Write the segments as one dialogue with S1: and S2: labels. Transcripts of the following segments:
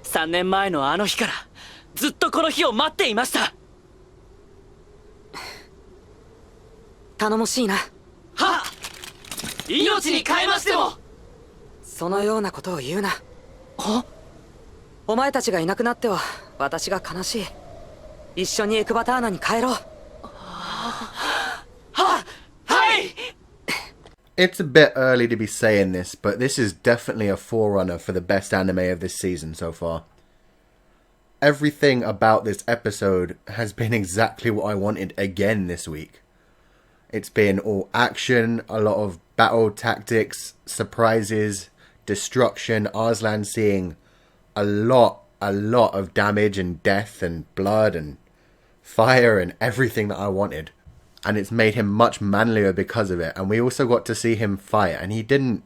S1: 3年前のあの日からずっとこの日を待っていました。
S2: 頼もしいな。
S1: はっ、命に代えましても。
S2: そのようなことを言うな。お前たちがいなくなっては私が悲しい。一緒にエクバターナに帰ろう。
S1: はい。
S3: It's a bit early to be saying this, but this is definitely a forerunner for the best anime of this season so far. Everything about this episode has been exactly what I wanted again this week. It's been all action, a lot of battle tactics, surprises, destruction, Arslan seeing a lot of damage and death and blood and fire and everything that I wanted. And it's made him much manlier because of it. And we also got to see him fight. And he didn't...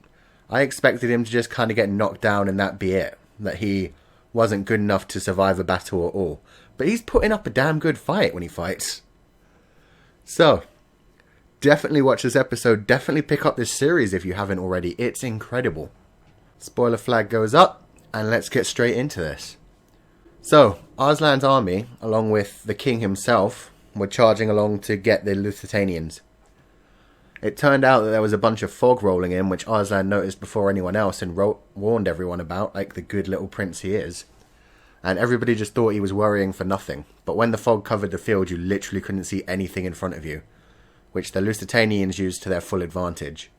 S3: I expected him to just kind of get knocked down and that be it. That he wasn't good enough to survive a battle at all. But he's putting up a damn good fight when he fights. So, definitely watch this episode. Definitely pick up this series if you haven't already. It's incredible. Spoiler flag goes up. And let's get straight into this. So, Arslan's army, along with the king himself, were charging along to get the Lusitanians. It turned out that there was a bunch of fog rolling in, which Arslan noticed before anyone else and warned everyone about, like the good little prince he is. And everybody just thought he was worrying for nothing. But when the fog covered the field, you literally couldn't see anything in front of you, which the Lusitanians used to their full advantage.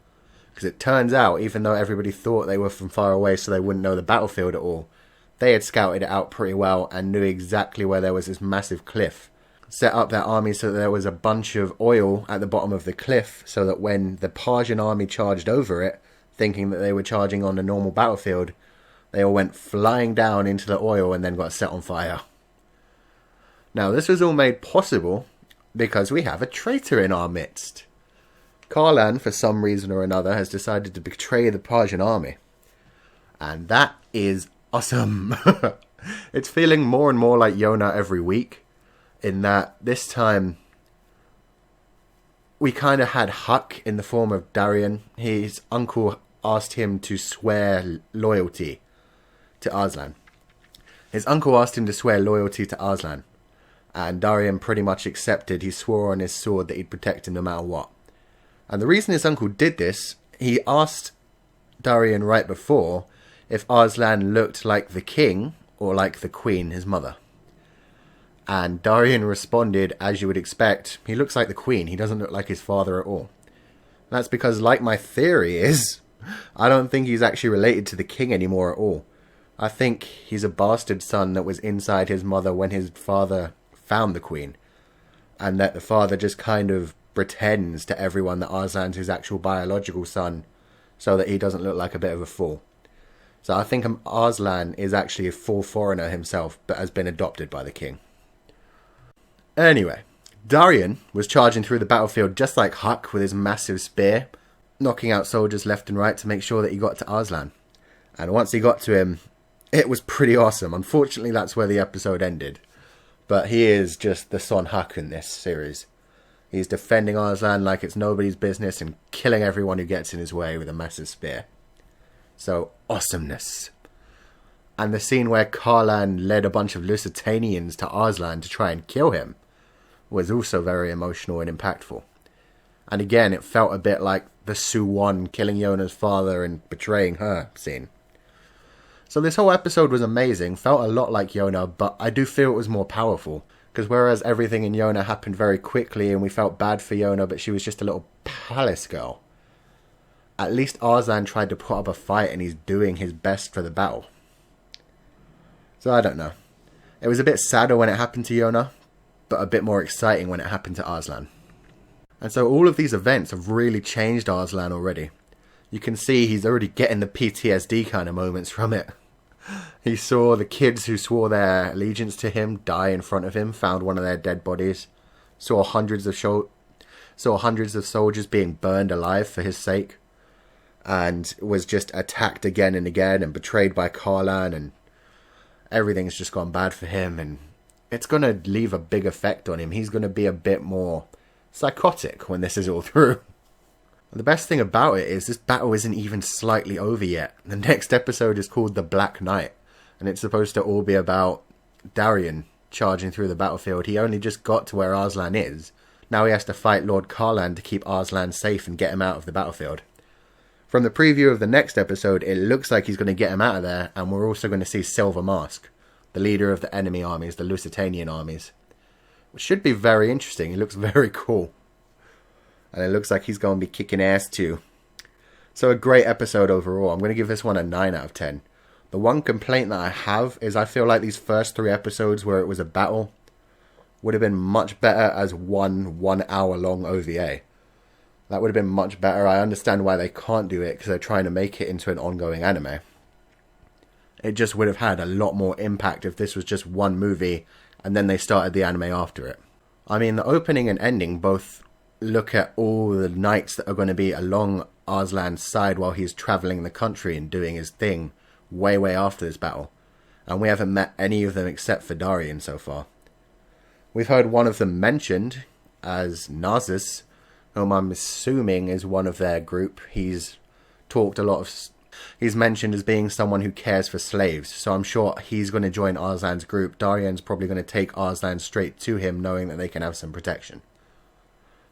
S3: Because it turns out, even though everybody thought they were from far away so they wouldn't know the battlefield at all, they had scouted it out pretty well and knew exactly where there was this massive cliff. Set up their army so that there was a bunch of oil at the bottom of the cliff so that when the Persian army charged over it, thinking that they were charging on a normal battlefield, they all went flying down into the oil and then got set on fire. Now, this was all made possible because we have a traitor in our midst. Arslan, for some reason or another, has decided to betray the Persian army. And that is awesome. It's feeling more and more like Yona every week. In that, this time, we kind of had Huck in the form of Darien. His uncle asked him to swear loyalty to Arslan. His uncle asked him to swear loyalty to Arslan. And Darien pretty much accepted. He swore on his sword that he'd protect him no matter what. And the reason his uncle did this, he asked Darien right before if Arslan looked like the king or like the queen, his mother. And Darien responded, as you would expect, he looks like the queen. He doesn't look like his father at all. That's because, like my theory is, I don't think he's actually related to the king anymore at all. I think he's a bastard son that was inside his mother when his father found the queen. And that the father just kind of pretends to everyone that Arslan's his actual biological son so that he doesn't look like a bit of a fool. So I think Arslan is actually a full foreigner himself, but has been adopted by the king. Anyway, Darien was charging through the battlefield just like Huck with his massive spear, knocking out soldiers left and right to make sure that he got to Arslan. And once he got to him, it was pretty awesome. Unfortunately, that's where the episode ended. But he is just the Son Huck in this series. He's defending Arslan like it's nobody's business and killing everyone who gets in his way with a massive spear. So, awesomeness. And the scene where Arslan led a bunch of Lusitanians to Arslan to try and kill him was also very emotional and impactful. And again, it felt a bit like the Su-1 killing Yona's father and betraying her scene. So this whole episode was amazing, felt a lot like Yona, but I do feel it was more powerful. Because whereas everything in Yona happened very quickly and we felt bad for Yona, but she was just a little palace girl, at least Arslan tried to put up a fight and he's doing his best for the battle. So I don't know. It was a bit sadder when it happened to Yona, but a bit more exciting when it happened to Arslan. And so all of these events have really changed Arslan already. You can see he's already getting the PTSD kind of moments from it. He saw the kids who swore their allegiance to him die in front of him, found one of their dead bodies, saw hundreds of soldiers being burned alive for his sake, and was just attacked again and again and betrayed by Arslan, and everything's just gone bad for him, and it's going to leave a big effect on him. He's going to be a bit more psychotic when this is all through. The best thing about it is this battle isn't even slightly over yet. The next episode is called The Black Knight, and it's supposed to all be about Darien charging through the battlefield. He only just got to where Arslan is. Now he has to fight Lord Karlan to keep Arslan safe and get him out of the battlefield. From the preview of the next episode, it looks like he's going to get him out of there, and we're also going to see Silver Mask, the leader of the enemy armies, the Lusitanian armies. Which should be very interesting. He looks very cool. And it looks like he's going to be kicking ass too. So a great episode overall. I'm going to give this one a 9 out of 10. The one complaint that I have is I feel like these first 3 episodes where it was a battle would have been much better as one hour long OVA. That would have been much better. I understand why they can't do it because they're trying to make it into an ongoing anime. It just would have had a lot more impact if this was just one movie and then they started the anime after it. I mean, the opening and ending both look at all the knights that are going to be along Arslan's side while he's travelling the country and doing his thing way after this battle. And we haven't met any of them except for Darien so far. We've heard one of them mentioned as Narcissus, whom I'm assuming is one of their group. He's mentioned as being someone who cares for slaves, so I'm sure he's going to join Arslan's group. Darien's probably going to take Arslan straight to him, knowing that they can have some protection.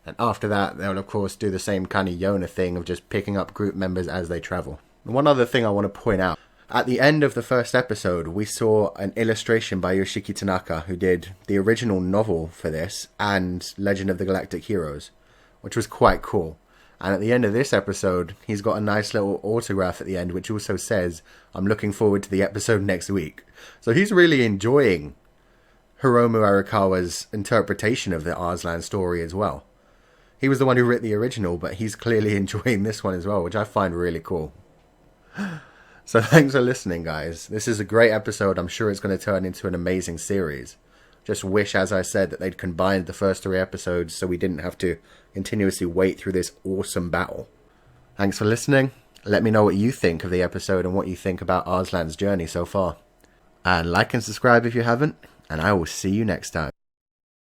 S3: And after that, they'll of course do the same kind of Yona thing of just picking up group members as they travel. And one other thing I want to point out. At the end of the first episode, we saw an illustration by Yoshiki Tanaka, who did the original novel for this and Legend of the Galactic Heroes, which was quite cool. And at the end of this episode, he's got a nice little autograph at the end, which also says, "I'm looking forward to the episode next week." So he's really enjoying Hiromu Arakawa's interpretation of the Arslan story as well. He was the one who wrote the original, but he's clearly enjoying this one as well, which I find really cool. So thanks for listening, guys. This is a great episode. I'm sure it's going to turn into an amazing series. Just wish, as I said, that they'd combined the first 3 episodes so we didn't have to continuously wait through this awesome battle. Thanks for listening. Let me know what you think of the episode and what you think about Arslan's journey so far. And like and subscribe if you haven't, and I will see you next time.